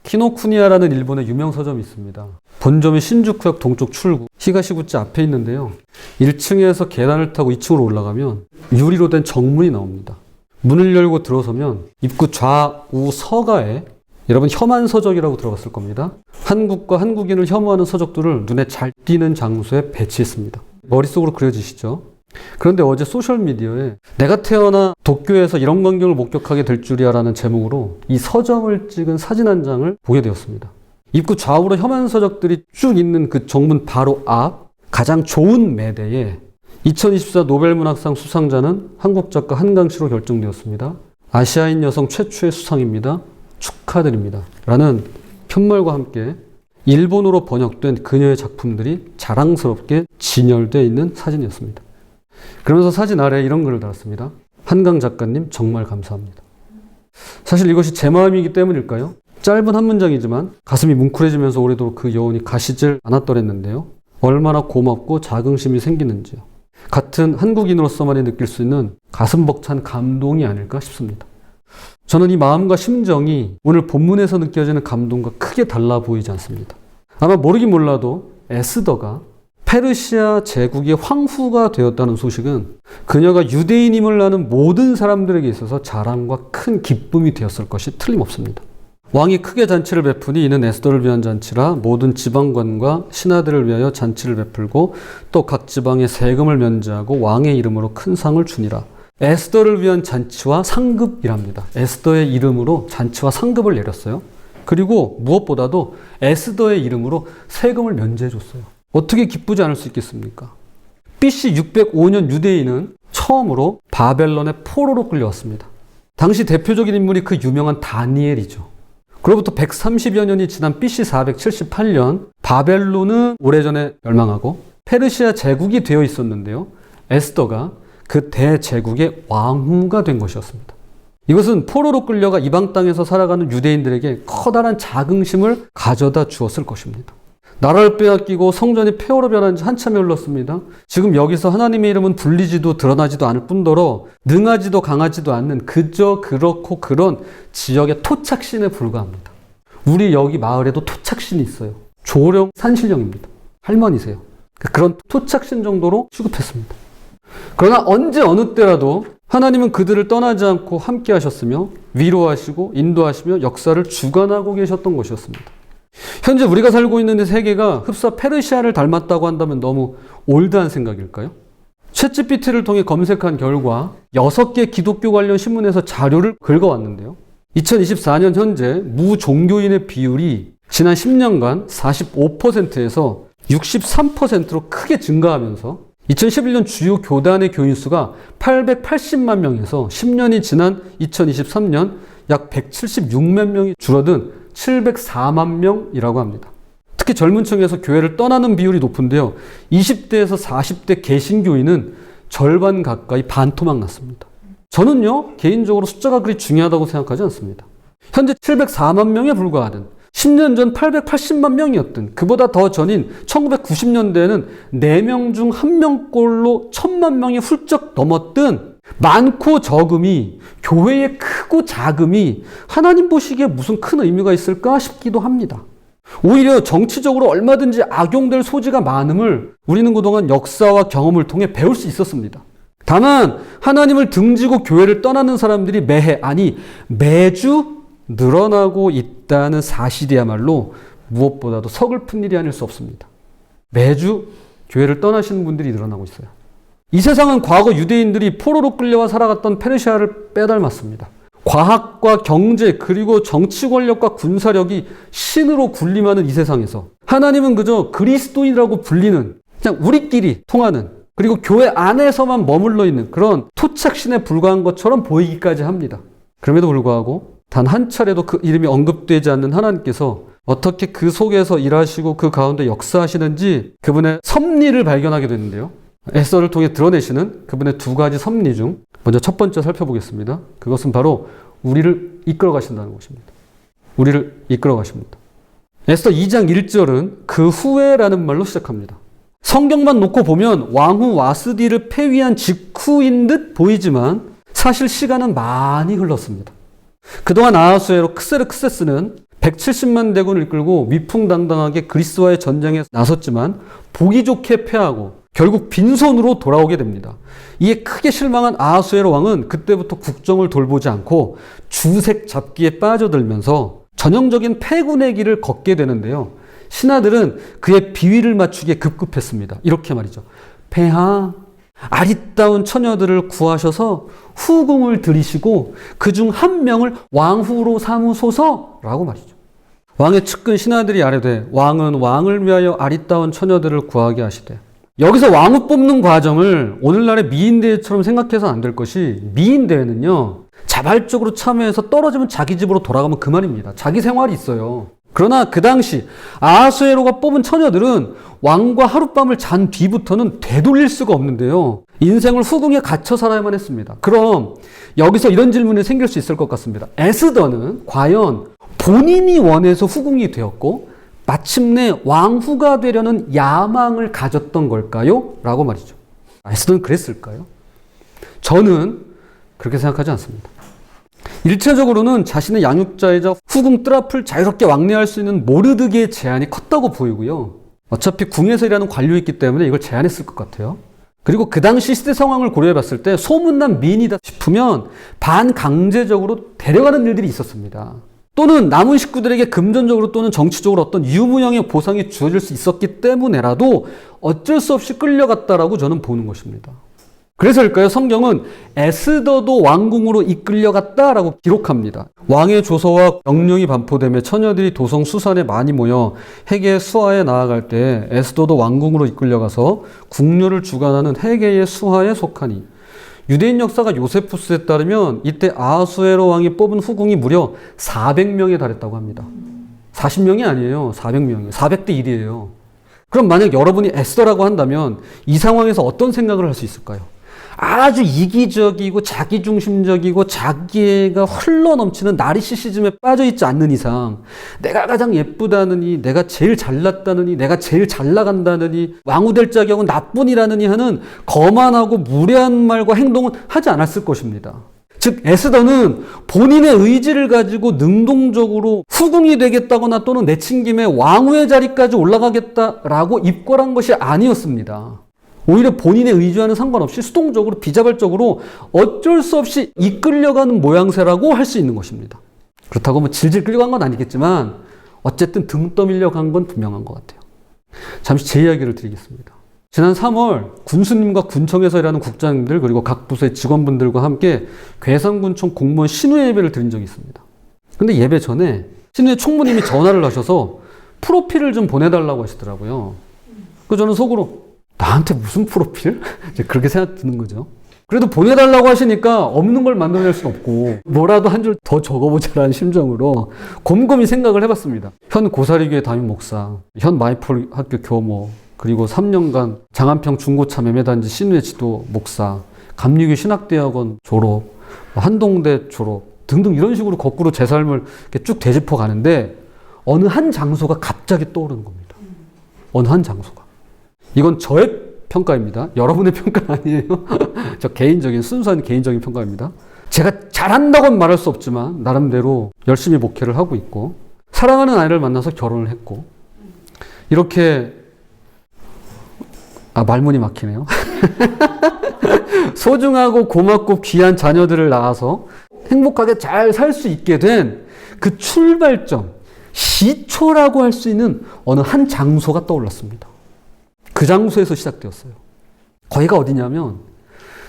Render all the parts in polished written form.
키노쿠니야라는 일본의 유명 서점이 있습니다. 본점이 신주쿠역 동쪽 출구 히가시구치 앞에 있는데요. 1층에서 계단을 타고 2층으로 올라가면 유리로 된 정문이 나옵니다. 문을 열고 들어서면 입구 좌우 서가에 여러분 혐한 서적이라고 들어봤을 겁니다. 한국과 한국인을 혐오하는 서적들을 눈에 잘 띄는 장소에 배치했습니다. 머릿속으로 그려지시죠? 그런데 어제 소셜미디어에 내가 태어나 도쿄에서 이런 광경을 목격하게 될 줄이야 라는 제목으로 이 서점을 찍은 사진 한 장을 보게 되었습니다. 입구 좌우로 혐한 서적들이 쭉 있는 그 정문 바로 앞 가장 좋은 매대에 2024 노벨문학상 수상자는 한국 작가 한강씨로 결정되었습니다. 아시아인 여성 최초의 수상입니다. 축하드립니다. 라는 편말과 함께 일본어로 번역된 그녀의 작품들이 자랑스럽게 진열되어 있는 사진이었습니다. 그러면서 사진 아래에 이런 글을 달았습니다. 한강 작가님 정말 감사합니다. 사실 이것이 제 마음이기 때문일까요? 짧은 한 문장이지만 가슴이 뭉클해지면서 오래도록 그 여운이 가시질 않았더랬는데요. 얼마나 고맙고 자긍심이 생기는지요. 같은 한국인으로서만이 느낄 수 있는 가슴 벅찬 감동이 아닐까 싶습니다. 저는 이 마음과 심정이 오늘 본문에서 느껴지는 감동과 크게 달라 보이지 않습니다. 아마 모르긴 몰라도 에스더가 페르시아 제국의 황후가 되었다는 소식은 그녀가 유대인임을 아는 모든 사람들에게 있어서 자랑과 큰 기쁨이 되었을 것이 틀림없습니다. 왕이 크게 잔치를 베푸니 이는 에스더를 위한 잔치라 모든 지방관과 신하들을 위하여 잔치를 베풀고 또 각 지방에 세금을 면제하고 왕의 이름으로 큰 상을 주니라. 에스더를 위한 잔치와 상급이랍니다. 에스더의 이름으로 잔치와 상급을 내렸어요. 그리고 무엇보다도 에스더의 이름으로 세금을 면제해 줬어요. 어떻게 기쁘지 않을 수 있겠습니까? BC 605년 유대인은 처음으로 바벨론의 포로로 끌려왔습니다. 당시 대표적인 인물이 그 유명한 다니엘이죠. 그로부터 130여 년이 지난 BC 478년 바벨론은 오래전에 멸망하고 페르시아 제국이 되어 있었는데요. 에스더가 그 대제국의 왕후가 된 것이었습니다. 이것은 포로로 끌려가 이방 땅에서 살아가는 유대인들에게 커다란 자긍심을 가져다 주었을 것입니다. 나라를 빼앗기고 성전이 폐허로 변한 지 한참이 흘렀습니다. 지금 여기서 하나님의 이름은 불리지도 드러나지도 않을 뿐더러 능하지도 강하지도 않는 그저 그렇고 그런 지역의 토착신에 불과합니다. 우리 여기 마을에도 토착신이 있어요. 조령 산신령입니다. 할머니세요. 그런 토착신 정도로 취급했습니다. 그러나 언제 어느 때라도 하나님은 그들을 떠나지 않고 함께 하셨으며 위로하시고 인도하시며 역사를 주관하고 계셨던 것이었습니다. 현재 우리가 살고 있는 이 세계가 흡사 페르시아를 닮았다고 한다면 너무 올드한 생각일까요? 챗GPT를 통해 검색한 결과 6개 기독교 관련 신문에서 자료를 긁어왔는데요. 2024년 현재 무종교인의 비율이 지난 10년간 45%에서 63%로 크게 증가하면서 2011년 주요 교단의 교인 수가 880만 명에서 10년이 지난 2023년 약 176만 명이 줄어든 704만 명이라고 합니다. 특히 젊은 층에서 교회를 떠나는 비율이 높은데요. 20대에서 40대 개신교인은 절반 가까이 반토막 났습니다. 저는요, 개인적으로 숫자가 그리 중요하다고 생각하지 않습니다. 현재 704만 명에 불과하던 10년 전 880만 명이었던 그보다 더 전인 1990년대에는 4명 중 1명꼴로 1000만 명이 훌쩍 넘었던 많고 적음이 교회의 크고 작음이 하나님 보시기에 무슨 큰 의미가 있을까 싶기도 합니다. 오히려 정치적으로 얼마든지 악용될 소지가 많음을 우리는 그동안 역사와 경험을 통해 배울 수 있었습니다. 다만 하나님을 등지고 교회를 떠나는 사람들이 매해 아니 매주 늘어나고 있다는 사실이야말로 무엇보다도 서글픈 일이 아닐 수 없습니다. 매주 교회를 떠나시는 분들이 늘어나고 있어요. 이 세상은 과거 유대인들이 포로로 끌려와 살아갔던 페르시아를 빼닮았습니다. 과학과 경제 그리고 정치 권력과 군사력이 신으로 군림하는 이 세상에서 하나님은 그저 그리스도인이라고 불리는 그냥 우리끼리 통하는 그리고 교회 안에서만 머물러 있는 그런 토착신에 불과한 것처럼 보이기까지 합니다. 그럼에도 불구하고 단 한 차례도 그 이름이 언급되지 않는 하나님께서 어떻게 그 속에서 일하시고 그 가운데 역사하시는지 그분의 섭리를 발견하게 되는데요. 에스더를 통해 드러내시는 그분의 두 가지 섭리 중 먼저 첫 번째 살펴보겠습니다. 그것은 바로 우리를 이끌어 가신다는 것입니다. 우리를 이끌어 가십니다. 에스더 2장 1절은 그 후에라는 말로 시작합니다. 성경만 놓고 보면 왕후 와스디를 폐위한 직후인 듯 보이지만 사실 시간은 많이 흘렀습니다. 그동안 아하수에로 크세르크세스는 170만 대군을 이끌고 위풍당당하게 그리스와의 전쟁에 나섰지만 보기 좋게 패하고 결국 빈손으로 돌아오게 됩니다. 이에 크게 실망한 아하수에로 왕은 그때부터 국정을 돌보지 않고 주색 잡기에 빠져들면서 전형적인 패군의 길을 걷게 되는데요. 신하들은 그의 비위를 맞추기에 급급했습니다. 이렇게 말이죠. 폐하, 아리따운 처녀들을 구하셔서 후궁을 들이시고 그중 한 명을 왕후로 삼으소서라고 말이죠. 왕의 측근 신하들이 아뢰되 왕은 왕을 위하여 아리따운 처녀들을 구하게 하시되, 여기서 왕후 뽑는 과정을 오늘날의 미인대회처럼 생각해서는 안 될 것이, 미인대회는요 자발적으로 참여해서 떨어지면 자기 집으로 돌아가면 그만입니다. 자기 생활이 있어요. 그러나 그 당시 아하수에로가 뽑은 처녀들은 왕과 하룻밤을 잔 뒤부터는 되돌릴 수가 없는데요. 인생을 후궁에 갇혀 살아야만 했습니다. 그럼 여기서 이런 질문이 생길 수 있을 것 같습니다. 에스더는 과연 본인이 원해서 후궁이 되었고 마침내 왕후가 되려는 야망을 가졌던 걸까요? 라고 말이죠. 에스더는 그랬을까요? 저는 그렇게 생각하지 않습니다. 일차적으로는 자신의 양육자이자 후궁 뜰 앞을 자유롭게 왕래할 수 있는 모르드게의 제안이 컸다고 보이고요. 어차피 궁에서 일하는 관료였기 때문에 이걸 제안했을 것 같아요. 그리고 그 당시 시대 상황을 고려해 봤을 때 소문난 미인이다 싶으면 반강제적으로 데려가는 일들이 있었습니다. 또는 남은 식구들에게 금전적으로 또는 정치적으로 어떤 유무형의 보상이 주어질 수 있었기 때문에라도 어쩔 수 없이 끌려갔다라고 저는 보는 것입니다. 그래서일까요? 성경은 에스더도 왕궁으로 이끌려갔다라고 기록합니다. 왕의 조서와 명령이 반포되며 처녀들이 도성 수산에 많이 모여 해계 수하에 나아갈 때 에스더도 왕궁으로 이끌려가서 궁녀를 주관하는 해계의 수하에 속하니, 유대인 역사가 요세푸스에 따르면 이때 아하수에로 왕이 뽑은 후궁이 무려 400명에 달했다고 합니다. 40명이 아니에요. 400명이에요. 400대 1이에요. 그럼 만약 여러분이 에스더라고 한다면 이 상황에서 어떤 생각을 할 수 있을까요? 아주 이기적이고 자기중심적이고 자기애가 흘러넘치는 나르시시즘에 빠져있지 않는 이상, 내가 가장 예쁘다느니, 내가 제일 잘났다느니, 내가 제일 잘나간다느니, 왕후 될 자격은 나뿐이라느니 하는 거만하고 무례한 말과 행동은 하지 않았을 것입니다. 즉 에스더는 본인의 의지를 가지고 능동적으로 후궁이 되겠다거나 또는 내친김에 왕후의 자리까지 올라가겠다라고 입궐한 것이 아니었습니다. 오히려 본인의 의지와는 상관없이 수동적으로 비자발적으로 어쩔 수 없이 이끌려가는 모양새라고 할 수 있는 것입니다. 그렇다고 뭐 질질 끌려간 건 아니겠지만 어쨌든 등 떠밀려 간 건 분명한 것 같아요. 잠시 제 이야기를 드리겠습니다. 지난 3월 군수님과 군청에서 일하는 국장님들 그리고 각 부서의 직원분들과 함께 괴산군청 공무원 신우 예배를 드린 적이 있습니다. 근데 예배 전에 신우의 총무님이 전화를 하셔서 프로필을 좀 보내달라고 하시더라고요. 그래서 저는 속으로 나한테 무슨 프로필? 이제 그렇게 생각 드는 거죠. 그래도 보내달라고 하시니까 없는 걸 만들어낼 수는 없고 뭐라도 한 줄 더 적어보자라는 심정으로 곰곰이 생각을 해봤습니다. 현 고사리교회 담임 목사, 현 마이폴 학교 교모, 그리고 3년간 장안평 중고차 매매단지 신우의 지도 목사, 감리교 신학대학원 졸업, 한동대 졸업 등등 이런 식으로 거꾸로 제 삶을 이렇게 쭉 되짚어 가는데 어느 한 장소가 갑자기 떠오르는 겁니다. 어느 한 장소가. 이건 저의 평가입니다. 여러분의 평가 아니에요. 저 개인적인 순수한 개인적인 평가입니다. 제가 잘한다고는 말할 수 없지만 나름대로 열심히 목회를 하고 있고 사랑하는 아이를 만나서 결혼을 했고 이렇게 말문이 막히네요. 소중하고 고맙고 귀한 자녀들을 낳아서 행복하게 잘 살 수 있게 된 그 출발점, 시초라고 할 수 있는 어느 한 장소가 떠올랐습니다. 그 장소에서 시작되었어요. 거기가 어디냐면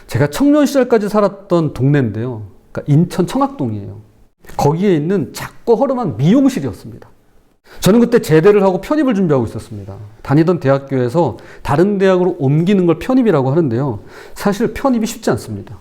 제가 청년 시절까지 살았던 동네인데요. 그러니까 인천 청학동이에요. 거기에 있는 작고 허름한 미용실이었습니다. 저는 그때 제대를 하고 편입을 준비하고 있었습니다. 다니던 대학교에서 다른 대학으로 옮기는 걸 편입이라고 하는데요. 사실 편입이 쉽지 않습니다.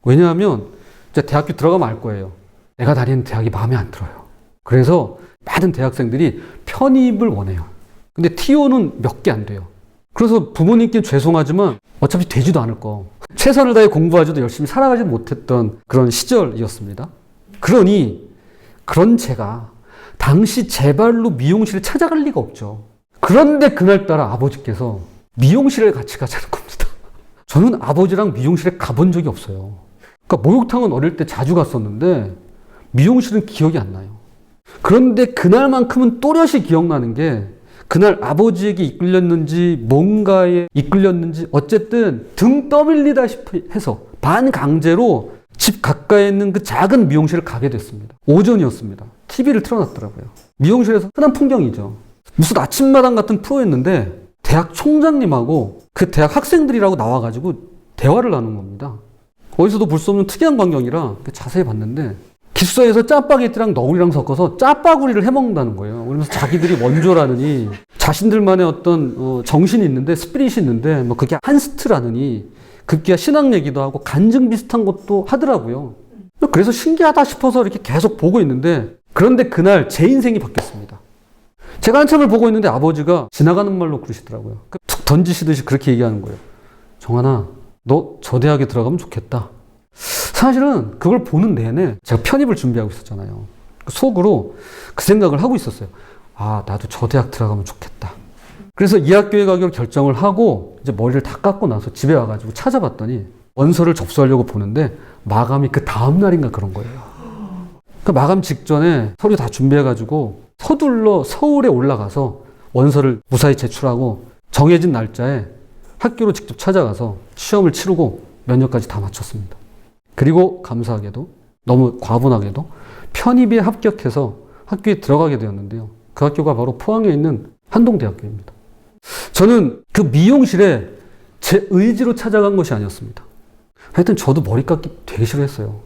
왜냐하면 이제 대학교 들어가면 알 거예요. 내가 다니는 대학이 마음에 안 들어요. 그래서 많은 대학생들이 편입을 원해요. 근데 TO는 몇 개 안 돼요. 그래서 부모님께 죄송하지만 어차피 되지도 않을 거. 최선을 다해 공부하지도 열심히 살아가지 못했던 그런 시절이었습니다. 그러니 그런 제가 당시 제 발로 미용실을 찾아갈 리가 없죠. 그런데 그날따라 아버지께서 미용실에 같이 가자는 겁니다. 저는 아버지랑 미용실에 가본 적이 없어요. 그러니까 목욕탕은 어릴 때 자주 갔었는데 미용실은 기억이 안 나요. 그런데 그날만큼은 또렷이 기억나는 게 그날 아버지에게 이끌렸는지 뭔가에 이끌렸는지 어쨌든 등 떠밀리다시피 해서 반강제로 집 가까이에 있는 그 작은 미용실을 가게 됐습니다. 오전이었습니다. TV를 틀어놨더라고요. 미용실에서 흔한 풍경이죠. 무슨 아침마당 같은 프로였는데 대학 총장님하고 그 대학 학생들이라고 나와가지고 대화를 나눈 겁니다. 어디서도 볼 수 없는 특이한 광경이라 자세히 봤는데 기숙사에서 짜파게티랑 너구리랑 섞어서 짜파구리를 해먹는다는 거예요. 그러면서 자기들이 원조라느니 자신들만의 어떤 정신이 있는데 스피릿이 있는데 뭐 그게 한스트라느니 급기야 신앙 얘기도 하고 간증 비슷한 것도 하더라고요. 그래서 신기하다 싶어서 이렇게 계속 보고 있는데 그런데 그날 제 인생이 바뀌었습니다. 제가 한참을 보고 있는데 아버지가 지나가는 말로 그러시더라고요. 툭 던지시듯이 그렇게 얘기하는 거예요. 정한아, 너 저 대학에 들어가면 좋겠다. 사실은 그걸 보는 내내 제가 편입을 준비하고 있었잖아요. 속으로 그 생각을 하고 있었어요. 아, 나도 저 대학 들어가면 좋겠다. 그래서 이 학교에 가기로 결정을 하고 이제 머리를 다 깎고 나서 집에 와가지고 찾아봤더니 원서를 접수하려고 보는데 마감이 그 다음 날인가 그런 거예요. 그 마감 직전에 서류 다 준비해가지고 서둘러 서울에 올라가서 원서를 무사히 제출하고 정해진 날짜에 학교로 직접 찾아가서 시험을 치르고 면접까지 다 마쳤습니다. 그리고 감사하게도 너무 과분하게도 편입에 합격해서 학교에 들어가게 되었는데요. 그 학교가 바로 포항에 있는 한동대학교입니다. 저는 그 미용실에 제 의지로 찾아간 것이 아니었습니다. 하여튼 저도 머리 깎기 되게 싫어했어요.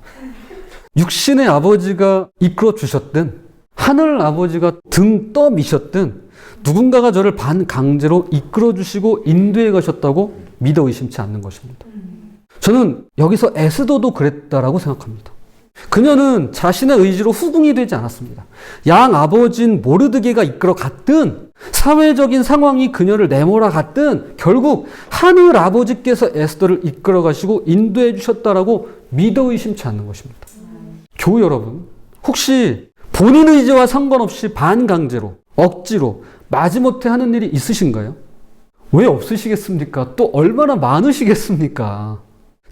육신의 아버지가 이끌어 주셨든 하늘 아버지가 등 떠미셨든 누군가가 저를 반강제로 이끌어 주시고 인도해 가셨다고 믿어 의심치 않는 것입니다. 저는 여기서 에스더도 그랬다라고 생각합니다. 그녀는 자신의 의지로 후궁이 되지 않았습니다. 양 아버지인 모르드게가 이끌어 갔든 사회적인 상황이 그녀를 내몰아 갔든 결국 하늘 아버지께서 에스더를 이끌어 가시고 인도해 주셨다라고 믿어 의심치 않는 것입니다. 교우 여러분, 혹시 본인 의지와 상관없이 반강제로 억지로 마지못해 하는 일이 있으신가요? 왜 없으시겠습니까? 또 얼마나 많으시겠습니까?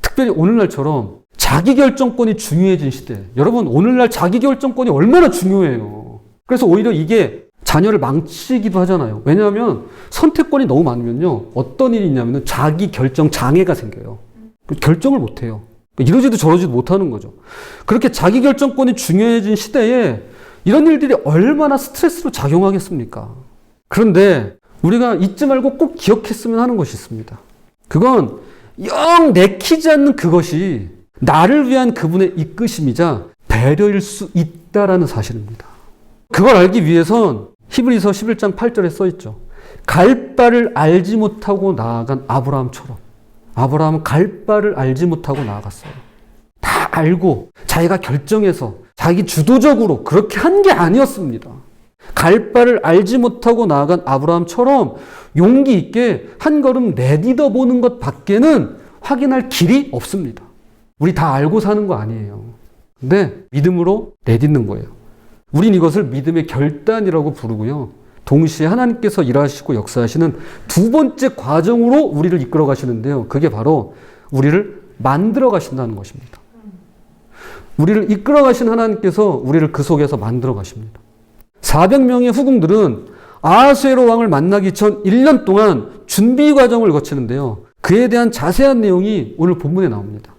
특별히 오늘날처럼 자기결정권이 중요해진 시대. 여러분, 오늘날 자기결정권이 얼마나 중요해요. 그래서 오히려 이게 자녀를 망치기도 하잖아요. 왜냐하면 선택권이 너무 많으면요. 어떤 일이 있냐면 자기결정 장애가 생겨요. 결정을 못해요. 이러지도 저러지도 못하는 거죠. 그렇게 자기결정권이 중요해진 시대에 이런 일들이 얼마나 스트레스로 작용하겠습니까? 그런데 우리가 잊지 말고 꼭 기억했으면 하는 것이 있습니다. 그건 영 내키지 않는 그것이 나를 위한 그분의 이끄심이자 배려일 수 있다라는 사실입니다. 그걸 알기 위해선 히브리서 11장 8절에 써 있죠. 갈 바를 알지 못하고 나아간 아브라함처럼. 아브라함은 갈 바를 알지 못하고 나아갔어요. 다 알고 자기가 결정해서 자기 주도적으로 그렇게 한 게 아니었습니다. 갈 바를 알지 못하고 나아간 아브라함처럼 용기 있게 한 걸음 내딛어 보는 것 밖에는 확인할 길이 없습니다. 우리 다 알고 사는 거 아니에요. 근데 믿음으로 내딛는 거예요. 우린 이것을 믿음의 결단이라고 부르고요. 동시에 하나님께서 일하시고 역사하시는 두 번째 과정으로 우리를 이끌어 가시는데요. 그게 바로 우리를 만들어 가신다는 것입니다. 우리를 이끌어 가신 하나님께서 우리를 그 속에서 만들어 가십니다. 400명의 후궁들은 아하수에로 왕을 만나기 전 1년 동안 준비 과정을 거치는데요. 그에 대한 자세한 내용이 오늘 본문에 나옵니다.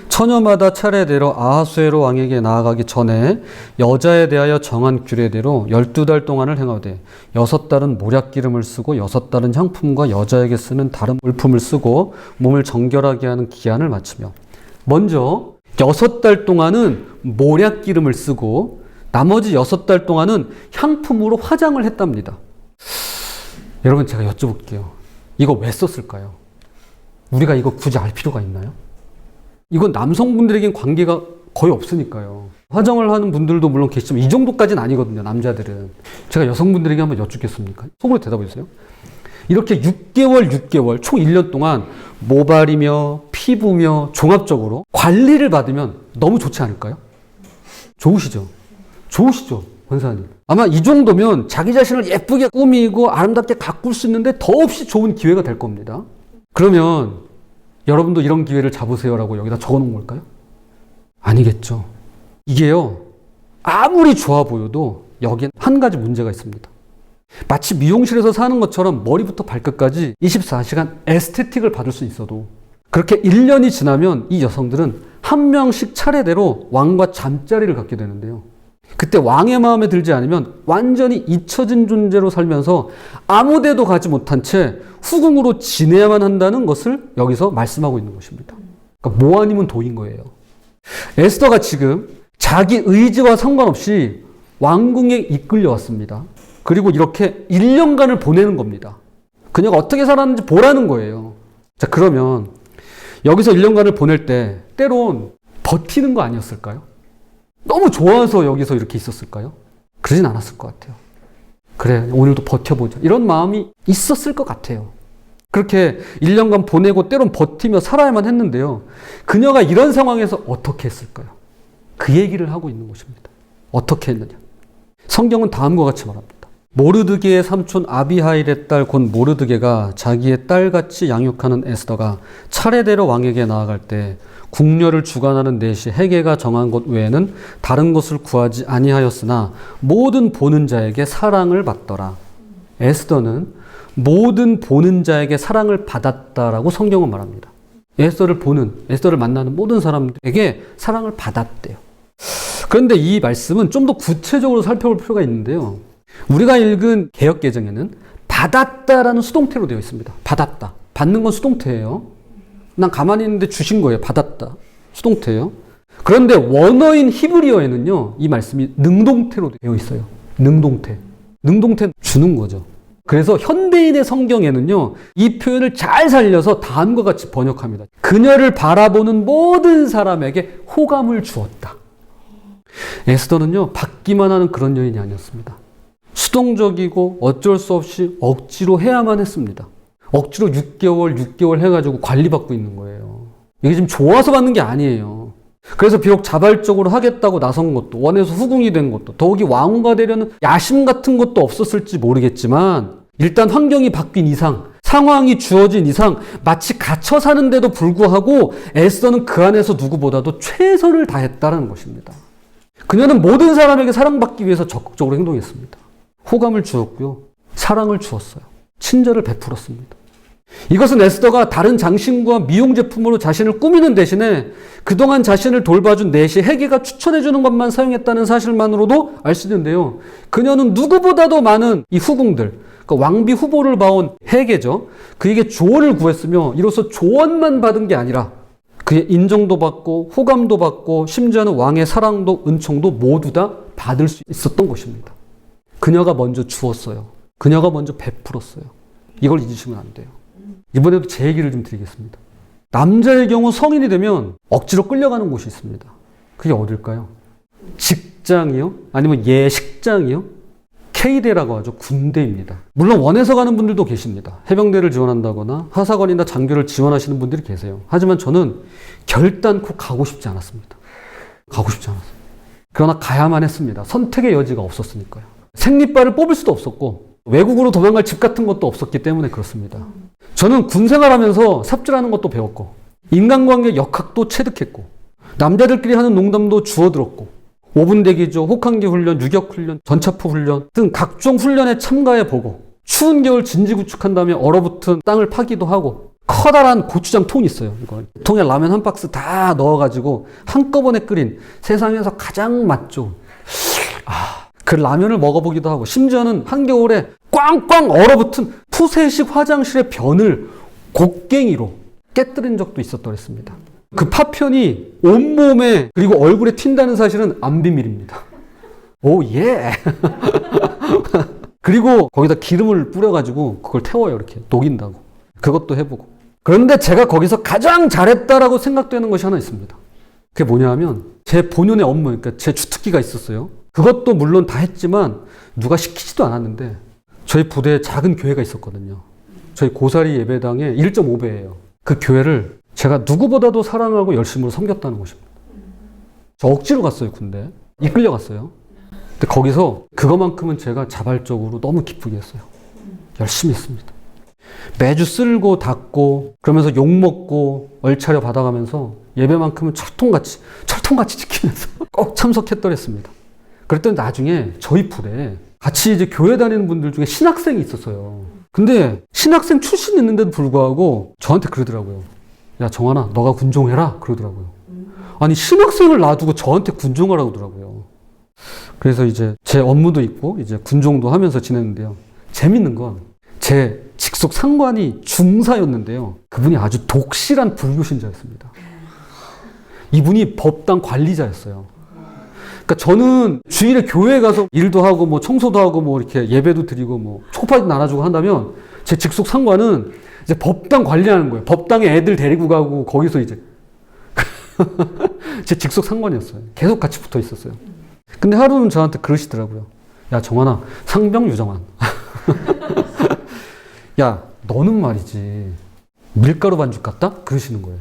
처녀마다 차례대로 아하수에로 왕에게 나아가기 전에 여자에 대하여 정한 규례대로 12달 동안을 행하되 6달은 모략기름을 쓰고 6달은 향품과 여자에게 쓰는 다른 물품을 쓰고 몸을 정결하게 하는 기한을 마치며 먼저 6달 동안은 모략기름을 쓰고 나머지 6달 동안은 향품으로 화장을 했답니다. 여러분, 제가 여쭤볼게요. 이거 왜 썼을까요? 우리가 이거 굳이 알 필요가 있나요? 이건 남성분들에겐 관계가 거의 없으니까요. 화장을 하는 분들도 물론 계시지만 이 정도까지는 아니거든요, 남자들은. 제가 여성분들에게 한번 여쭙겠습니까? 속으로 대답해 주세요. 이렇게 6개월, 총 1년 동안 모발이며 피부며 종합적으로 관리를 받으면 너무 좋지 않을까요? 좋으시죠? 권사님. 아마 이 정도면 자기 자신을 예쁘게 꾸미고 아름답게 가꿀 수 있는데 더없이 좋은 기회가 될 겁니다. 그러면 여러분도 이런 기회를 잡으세요라고 여기다 적어놓은 걸까요? 아니겠죠. 이게요, 아무리 좋아 보여도 여기엔 한 가지 문제가 있습니다. 마치 미용실에서 사는 것처럼 머리부터 발끝까지 24시간 에스테틱을 받을 수 있어도 그렇게 1년이 지나면 이 여성들은 한 명씩 차례대로 왕과 잠자리를 갖게 되는데요. 그때 왕의 마음에 들지 않으면 완전히 잊혀진 존재로 살면서 아무데도 가지 못한 채 후궁으로 지내야만 한다는 것을 여기서 말씀하고 있는 것입니다. 그러니까 뭐 아니면 도인 거예요. 에스더가 지금 자기 의지와 상관없이 왕궁에 이끌려왔습니다. 그리고 이렇게 1년간을 보내는 겁니다. 그녀가 어떻게 살았는지 보라는 거예요. 자, 그러면 여기서 1년간을 보낼 때 때론 버티는 거 아니었을까요? 너무 좋아서 여기서 이렇게 있었을까요? 그러진 않았을 것 같아요. 그래, 오늘도 버텨보자. 이런 마음이 있었을 것 같아요. 그렇게 1년간 보내고 때론 버티며 살아야만 했는데요. 그녀가 이런 상황에서 어떻게 했을까요? 그 얘기를 하고 있는 것입니다. 어떻게 했느냐? 성경은 다음과 같이 말합니다. 모르드게의 삼촌 아비하일의 딸 곧 모르드게가 자기의 딸같이 양육하는 에스더가 차례대로 왕에게 나아갈 때 궁녀를 주관하는 내시 헤게가 정한 것 외에는 다른 것을 구하지 아니하였으나 모든 보는 자에게 사랑을 받더라. 에스더는 모든 보는 자에게 사랑을 받았다라고 성경은 말합니다. 에스더를 만나는 모든 사람들에게 사랑을 받았대요. 그런데 이 말씀은 좀 더 구체적으로 살펴볼 필요가 있는데요. 우리가 읽은 개역개정에는 받았다라는 수동태로 되어 있습니다. 받았다. 받는 건 수동태예요. 난 가만히 있는데 주신 거예요. 받았다. 수동태예요. 그런데 원어인 히브리어에는요, 이 말씀이 능동태로 되어 있어요. 능동태. 능동태 주는 거죠. 그래서 현대인의 성경에는요, 이 표현을 잘 살려서 다음과 같이 번역합니다. 그녀를 바라보는 모든 사람에게 호감을 주었다. 에스더는요, 받기만 하는 그런 여인이 아니었습니다. 수동적이고 어쩔 수 없이 억지로 해야만 했습니다. 억지로 6개월 해가지고 관리받고 있는 거예요. 이게 지금 좋아서 받는 게 아니에요. 그래서 비록 자발적으로 하겠다고 나선 것도, 원해서 후궁이 된 것도, 더욱이 왕후가 되려는 야심 같은 것도 없었을지 모르겠지만 일단 환경이 바뀐 이상, 상황이 주어진 이상 마치 갇혀 사는데도 불구하고 에스더는 그 안에서 누구보다도 최선을 다했다는 것입니다. 그녀는 모든 사람에게 사랑받기 위해서 적극적으로 행동했습니다. 호감을 주었고요. 사랑을 주었어요. 친절을 베풀었습니다. 이것은 에스더가 다른 장신구와 미용 제품으로 자신을 꾸미는 대신에 그동안 자신을 돌봐준 내시 헤게가 추천해주는 것만 사용했다는 사실만으로도 알 수 있는데요. 그녀는 누구보다도 많은 이 후궁들, 그러니까 왕비 후보를 봐온 헤게죠. 그에게 조언을 구했으며 이로써 조언만 받은 게 아니라 그의 인정도 받고 호감도 받고 심지어는 왕의 사랑도 은총도 모두 다 받을 수 있었던 것입니다. 그녀가 먼저 주었어요. 그녀가 먼저 베풀었어요. 이걸 잊으시면 안 돼요. 이번에도 제 얘기를 좀 드리겠습니다. 남자의 경우 성인이 되면 억지로 끌려가는 곳이 있습니다. 그게 어딜까요? 직장이요? 아니면 예식장이요? K대라고 하죠. 군대입니다. 물론 원해서 가는 분들도 계십니다. 해병대를 지원한다거나 하사관이나 장교를 지원하시는 분들이 계세요. 하지만 저는 결단코 가고 싶지 않았습니다. 가고 싶지 않았어요. 그러나 가야만 했습니다. 선택의 여지가 없었으니까요. 생리발을 뽑을 수도 없었고 외국으로 도망갈 집 같은 것도 없었기 때문에 그렇습니다. 저는 군 생활하면서 삽질하는 것도 배웠고 인간관계 역학도 체득했고 남자들끼리 하는 농담도 주워들었고 5분 대기조, 혹한기 훈련, 유격훈련, 전차포 훈련 등 각종 훈련에 참가해보고 추운 겨울 진지구축한 다음에 얼어붙은 땅을 파기도 하고 커다란 고추장 통이 있어요. 이거 통에 라면 한 박스 다 넣어가지고 한꺼번에 끓인 세상에서 가장 맛 좋은 그 라면을 먹어보기도 하고 심지어는 한겨울에 꽝꽝 얼어붙은 푸세식 화장실의 변을 곡괭이로 깨뜨린 적도 있었더랬습니다. 그 파편이 온몸에 그리고 얼굴에 튄다는 사실은 안 비밀입니다. 오 예. 그리고 거기다 기름을 뿌려가지고 그걸 태워요. 이렇게 녹인다고. 그것도 해보고. 그런데 제가 거기서 가장 잘했다라고 생각되는 것이 하나 있습니다. 그게 뭐냐 하면 제 본연의 업무, 그러니까 제 주특기가 있었어요. 그것도 물론 다 했지만 누가 시키지도 않았는데 저희 부대에 작은 교회가 있었거든요. 저희 고사리 예배당의 1.5배예요. 그 교회를 제가 누구보다도 사랑하고 열심으로 섬겼다는 것입니다. 저 억지로 갔어요, 군대. 이끌려 갔어요. 근데 거기서 그것만큼은 제가 자발적으로 너무 기쁘게 했어요. 열심히 했습니다. 매주 쓸고 닦고 그러면서 욕먹고 얼차려 받아가면서 예배만큼은 철통같이 지키면서 꼭 참석했더랬습니다. 그랬더니 나중에 저희 풀에 같이 이제 교회 다니는 분들 중에 신학생이 있었어요. 근데 신학생 출신 있는데도 불구하고 저한테 그러더라고요. 야, 정환아, 너가 군종해라. 그러더라고요. 아니, 신학생을 놔두고 저한테 군종하라고 그러더라고요. 그래서 이제 제 업무도 있고 이제 군종도 하면서 지냈는데요. 재밌는 건 제 직속 상관이 중사였는데요. 그분이 아주 독실한 불교신자였습니다. 이분이 법당 관리자였어요. 그러니까 저는 주일에 교회에 가서 일도 하고 뭐 청소도 하고 뭐 이렇게 예배도 드리고 뭐 초파도 나눠주고 한다면 제 직속 상관은 이제 법당 관리하는 거예요. 법당에 애들 데리고 가고 거기서 이제 제 직속 상관이었어요. 계속 같이 붙어 있었어요. 근데 하루는 저한테 그러시더라고요. 야, 정환아, 상병유정환. 야, 너는 말이지 밀가루 반죽 같다? 그러시는 거예요.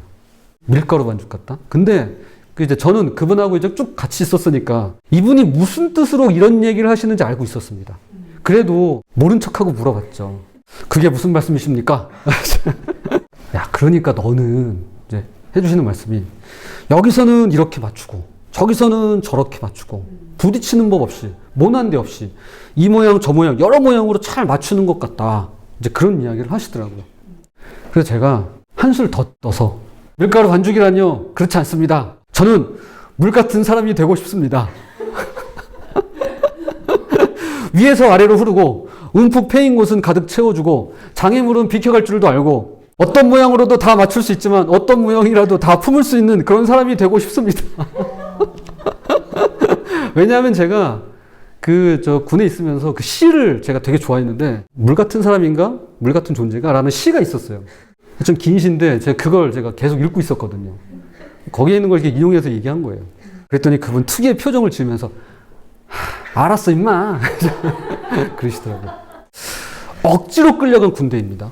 밀가루 반죽 같다? 근데 이제 저는 그분하고 이제 쭉 같이 있었으니까 이분이 무슨 뜻으로 이런 얘기를 하시는지 알고 있었습니다. 그래도 모른 척하고 물어봤죠. 그게 무슨 말씀이십니까? 야, 그러니까 너는 이제 해주시는 말씀이 여기서는 이렇게 맞추고 저기서는 저렇게 맞추고 부딪히는 법 없이 모난데 없이 이 모양 저 모양 여러 모양으로 잘 맞추는 것 같다. 이제 그런 이야기를 하시더라고요. 그래서 제가 한술 더 떠서 밀가루 반죽이라뇨? 그렇지 않습니다. 저는 물 같은 사람이 되고 싶습니다. 위에서 아래로 흐르고 움푹 패인 곳은 가득 채워주고 장애물은 비켜갈 줄도 알고 어떤 모양으로도 다 맞출 수 있지만 어떤 모양이라도 다 품을 수 있는 그런 사람이 되고 싶습니다. 왜냐하면 제가 군에 있으면서 그 시를 제가 되게 좋아했는데 물 같은 사람인가? 물 같은 존재가? 라는 시가 있었어요. 좀 긴 시인데 그걸 제가 계속 읽고 있었거든요. 거기에 있는 걸 이렇게 이용해서 얘기한 거예요. 그랬더니 그분 특유의 표정을 지으면서 알았어 임마 그러시더라고요. 억지로 끌려간 군대입니다.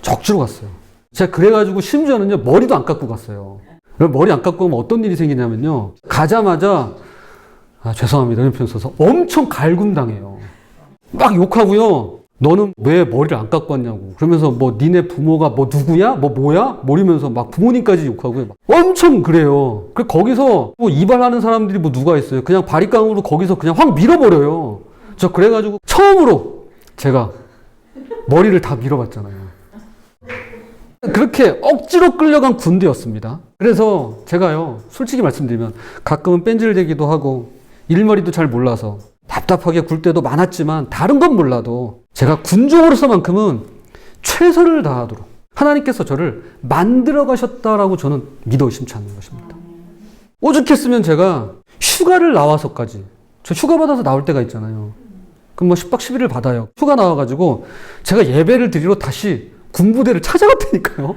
억지로 갔어요. 제가 그래가지고 심지어는요 머리도 안 깎고 갔어요. 머리 안 깎고 오면 어떤 일이 생기냐면요 가자마자 죄송합니다 이런 표현 써서 엄청 갈굼당해요. 막 욕하고요. 너는 왜 머리를 안 깎고 왔냐고. 그러면서 뭐 니네 부모가 뭐 누구야? 뭐야? 모리면서 막 부모님까지 욕하고요. 막 엄청 그래요. 거기서 뭐 이발하는 사람들이 뭐 누가 있어요. 그냥 바리깡으로 거기서 그냥 확 밀어버려요. 저 그래가지고 처음으로 제가 머리를 다 밀어봤잖아요. 그렇게 억지로 끌려간 군대였습니다. 그래서 제가요 솔직히 말씀드리면 가끔은 뺀질대기도 하고 일머리도 잘 몰라서 답답하게 굴 때도 많았지만 다른 건 몰라도 제가 군종으로서만큼은 최선을 다하도록 하나님께서 저를 만들어 가셨다라고 저는 믿어 의심치 않는 것입니다. 오죽했으면 제가 휴가를 나와서까지 저 휴가 받아서 나올 때가 있잖아요. 그럼 뭐 10박 11일 받아요. 휴가 나와가지고 제가 예배를 드리러 다시 군부대를 찾아갔다니까요.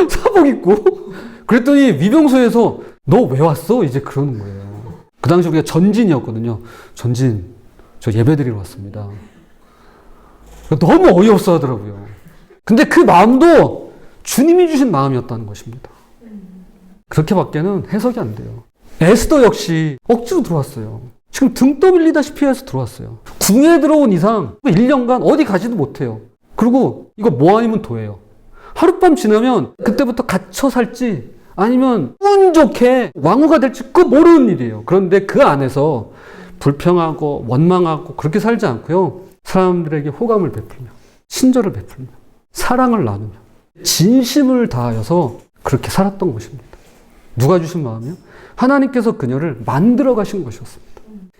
사복 입고. 그랬더니 위병소에서 너 왜 왔어? 이제 그러는 거예요. 그 당시 우리가 전진이었거든요. 전진, 저 예배 드리러 왔습니다. 너무 어이없어 하더라고요. 근데 그 마음도 주님이 주신 마음이었다는 것입니다. 그렇게밖에는 해석이 안 돼요. 에스더 역시 억지로 들어왔어요. 지금 등 떠밀리다시피 해서 들어왔어요. 궁에 들어온 이상 1년간 어디 가지도 못해요. 그리고 이거 뭐 아니면 도예요. 하룻밤 지나면 그때부터 갇혀 살지 아니면 운 좋게 왕후가 될지 그 모르는 일이에요. 그런데 그 안에서 불평하고 원망하고 그렇게 살지 않고요. 사람들에게 호감을 베풀며 친절을 베풀며 사랑을 나누며 진심을 다하여서 그렇게 살았던 것입니다. 누가 주신 마음이요? 하나님께서 그녀를 만들어 가신 것이었습니다.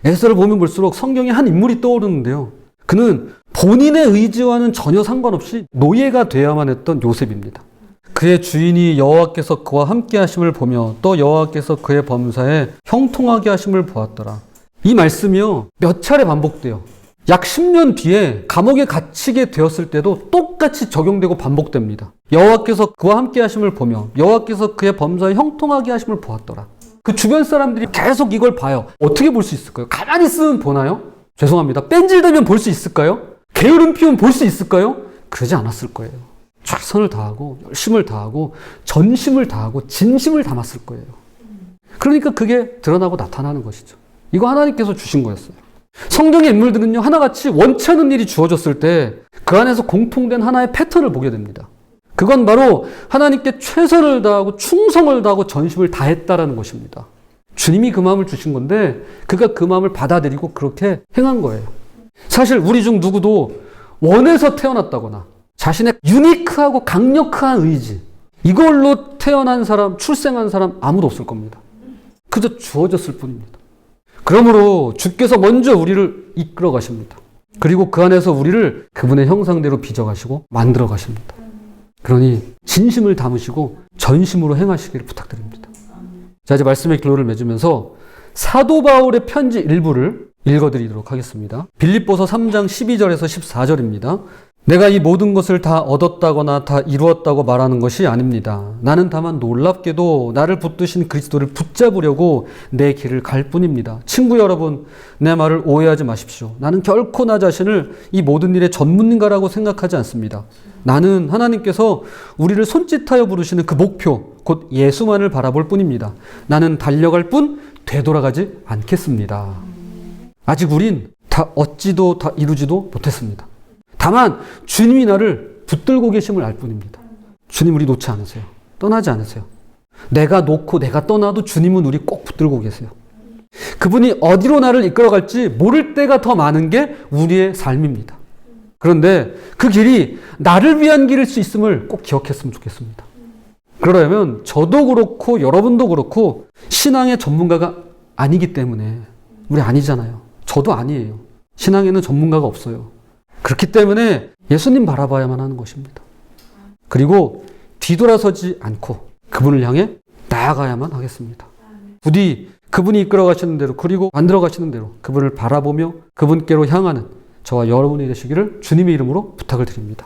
에스더를 보면 볼수록 성경에 한 인물이 떠오르는데요. 그는 본인의 의지와는 전혀 상관없이 노예가 되어야만 했던 요셉입니다. 그의 주인이 여호와께서 그와 함께 하심을 보며 또 여호와께서 그의 범사에 형통하게 하심을 보았더라. 이 말씀이요 몇 차례 반복돼요. 약 10년 뒤에 감옥에 갇히게 되었을 때도 똑같이 적용되고 반복됩니다. 여호와께서 그와 함께 하심을 보며 여호와께서 그의 범사에 형통하게 하심을 보았더라. 그 주변 사람들이 계속 이걸 봐요. 어떻게 볼 수 있을까요? 가만히 있으면 보나요? 죄송합니다. 뺀질되면 볼 수 있을까요? 게으름 피우면 볼 수 있을까요? 그러지 않았을 거예요. 최선을 다하고 열심을 다하고 전심을 다하고 진심을 담았을 거예요. 그러니까 그게 드러나고 나타나는 것이죠. 이거 하나님께서 주신 거였어요. 성경의 인물들은요 하나같이 원치 않은 일이 주어졌을 때 그 안에서 공통된 하나의 패턴을 보게 됩니다. 그건 바로 하나님께 최선을 다하고 충성을 다하고 전심을 다했다라는 것입니다. 주님이 그 마음을 주신 건데 그가 그 마음을 받아들이고 그렇게 행한 거예요. 사실 우리 중 누구도 원해서 태어났다거나 자신의 유니크하고 강력한 의지 이걸로 태어난 사람, 출생한 사람 아무도 없을 겁니다. 그저 주어졌을 뿐입니다. 그러므로 주께서 먼저 우리를 이끌어 가십니다. 그리고 그 안에서 우리를 그분의 형상대로 빚어 가시고 만들어 가십니다. 그러니 진심을 담으시고 전심으로 행하시기를 부탁드립니다. 자, 이제 말씀의 기로를 맺으면서 사도 바울의 편지 일부를 읽어드리도록 하겠습니다. 빌립보서 3장 12절에서 14절입니다. 내가 이 모든 것을 다 얻었다거나 다 이루었다고 말하는 것이 아닙니다. 나는 다만 놀랍게도 나를 붙드신 그리스도를 붙잡으려고 내 길을 갈 뿐입니다. 친구 여러분, 내 말을 오해하지 마십시오. 나는 결코 나 자신을 이 모든 일의 전문가라고 생각하지 않습니다. 나는 하나님께서 우리를 손짓하여 부르시는 그 목표, 곧 예수만을 바라볼 뿐입니다. 나는 달려갈 뿐 되돌아가지 않겠습니다. 아직 우린 다 얻지도 다 이루지도 못했습니다. 다만 주님이 나를 붙들고 계심을 알 뿐입니다. 주님 우리 놓지 않으세요. 떠나지 않으세요. 내가 놓고 내가 떠나도 주님은 우리 꼭 붙들고 계세요. 그분이 어디로 나를 이끌어갈지 모를 때가 더 많은 게 우리의 삶입니다. 그런데 그 길이 나를 위한 길일 수 있음을 꼭 기억했으면 좋겠습니다. 그러려면 저도 그렇고 여러분도 그렇고 신앙의 전문가가 아니기 때문에 우리 아니잖아요. 저도 아니에요. 신앙에는 전문가가 없어요. 그렇기 때문에 예수님 바라봐야만 하는 것입니다. 그리고 뒤돌아서지 않고 그분을 향해 나아가야만 하겠습니다. 부디 그분이 이끌어 가시는 대로 그리고 만들어 가시는 대로 그분을 바라보며 그분께로 향하는 저와 여러분이 되시기를 주님의 이름으로 부탁을 드립니다.